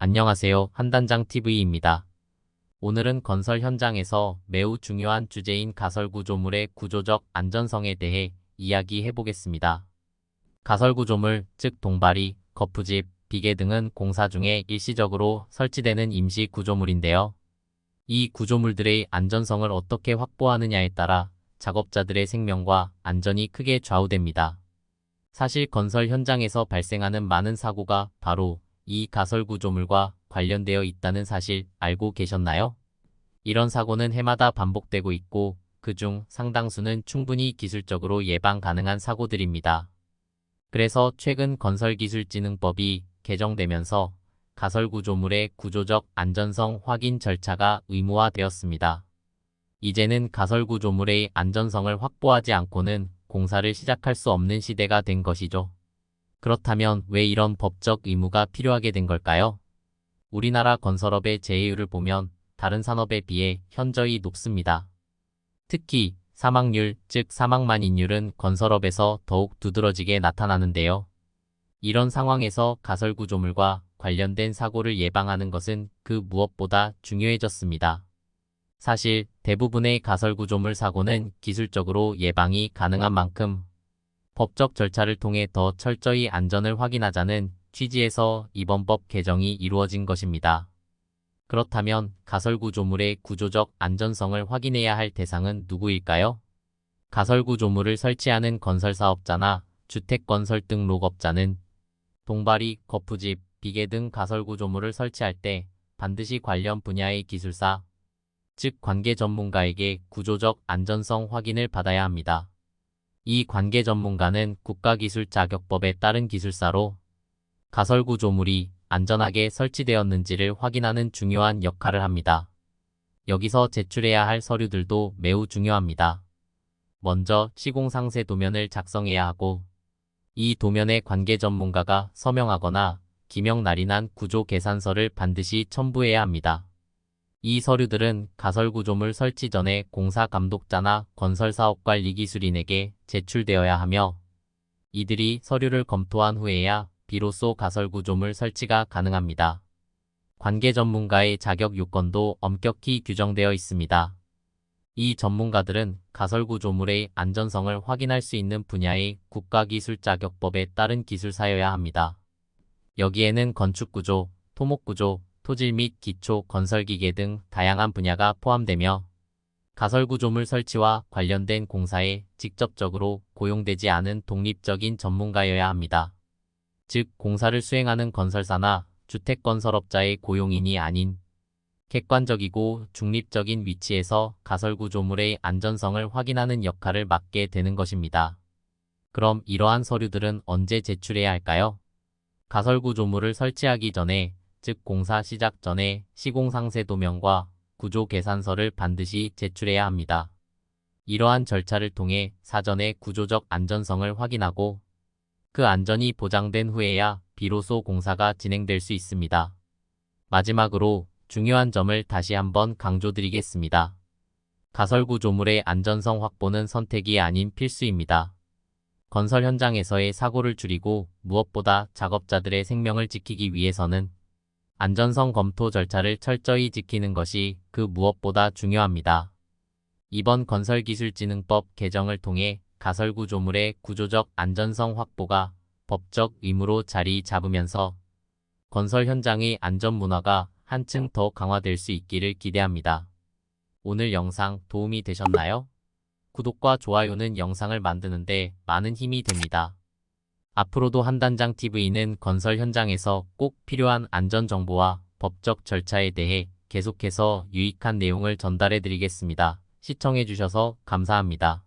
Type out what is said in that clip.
안녕하세요. 한단장TV입니다. 오늘은 건설 현장에서 매우 중요한 주제인 가설구조물의 구조적 안전성에 대해 이야기해 보겠습니다. 가설구조물, 즉 동바리, 거푸집, 비계 등은 공사 중에 일시적으로 설치되는 임시 구조물인데요. 이 구조물들의 안전성을 어떻게 확보하느냐에 따라 작업자들의 생명과 안전이 크게 좌우됩니다. 사실 건설 현장에서 발생하는 많은 사고가 바로 이 가설구조물과 관련되어 있다는 사실 알고 계셨나요? 이런 사고는 해마다 반복되고 있고 그중 상당수는 충분히 기술적으로 예방 가능한 사고들입니다. 그래서 최근 건설기술진흥법이 개정되면서 가설구조물의 구조적 안전성 확인 절차가 의무화되었습니다. 이제는 가설구조물의 안전성을 확보하지 않고는 공사를 시작할 수 없는 시대가 된 것이죠. 그렇다면 왜 이런 법적 의무가 필요하게 된 걸까요? 우리나라 건설업의 재해율을 보면 다른 산업에 비해 현저히 높습니다. 특히 사망률, 즉 사망만인율은 건설업에서 더욱 두드러지게 나타나는데요. 이런 상황에서 가설구조물과 관련된 사고를 예방하는 것은 그 무엇보다 중요해졌습니다. 사실 대부분의 가설구조물 사고는 기술적으로 예방이 가능한 만큼 법적 절차를 통해 더 철저히 안전을 확인하자는 취지에서 이번 법 개정이 이루어진 것입니다. 그렇다면 가설구조물의 구조적 안전성을 확인해야 할 대상은 누구일까요? 가설구조물을 설치하는 건설사업자나 주택건설 등록업자는 동바리, 거푸집, 비계 등 가설구조물을 설치할 때 반드시 관련 분야의 기술사, 즉 관계 전문가에게 구조적 안전성 확인을 받아야 합니다. 이 관계 전문가는 국가기술자격법에 따른 기술사로 가설구조물이 안전하게 설치되었는지를 확인하는 중요한 역할을 합니다. 여기서 제출해야 할 서류들도 매우 중요합니다. 먼저 시공상세 도면을 작성해야 하고 이 도면에 관계 전문가가 서명하거나 기명 날인한 구조계산서를 반드시 첨부해야 합니다. 이 서류들은 가설구조물 설치 전에 공사감독자나 건설사업관리기술인에게 제출되어야 하며 이들이 서류를 검토한 후에야 비로소 가설구조물 설치가 가능합니다. 관계 전문가의 자격 요건도 엄격히 규정되어 있습니다. 이 전문가들은 가설구조물의 안전성을 확인할 수 있는 분야의 국가기술자격법에 따른 기술사여야 합니다. 여기에는 건축구조, 토목구조, 토질 및 기초 건설기계 등 다양한 분야가 포함되며 가설구조물 설치와 관련된 공사에 직접적으로 고용되지 않은 독립적인 전문가여야 합니다. 즉 공사를 수행하는 건설사나 주택건설업자의 고용인이 아닌 객관적이고 중립적인 위치에서 가설구조물의 안전성을 확인하는 역할을 맡게 되는 것입니다. 그럼 이러한 서류들은 언제 제출해야 할까요? 가설구조물을 설치하기 전에, 즉 공사 시작 전에 시공상세 도면과 구조계산서를 반드시 제출해야 합니다. 이러한 절차를 통해 사전에 구조적 안전성을 확인하고 그 안전이 보장된 후에야 비로소 공사가 진행될 수 있습니다. 마지막으로 중요한 점을 다시 한번 강조드리겠습니다. 가설구조물의 안전성 확보는 선택이 아닌 필수입니다. 건설 현장에서의 사고를 줄이고 무엇보다 작업자들의 생명을 지키기 위해서는 안전성 검토 절차를 철저히 지키는 것이 그 무엇보다 중요합니다. 이번 건설기술진흥법 개정을 통해 가설구조물의 구조적 안전성 확보가 법적 의무로 자리 잡으면서 건설 현장의 안전 문화가 한층 더 강화될 수 있기를 기대합니다. 오늘 영상 도움이 되셨나요? 구독과 좋아요는 영상을 만드는데 많은 힘이 됩니다. 앞으로도 한단장TV는 건설 현장에서 꼭 필요한 안전정보와 법적 절차에 대해 계속해서 유익한 내용을 전달해 드리겠습니다. 시청해 주셔서 감사합니다.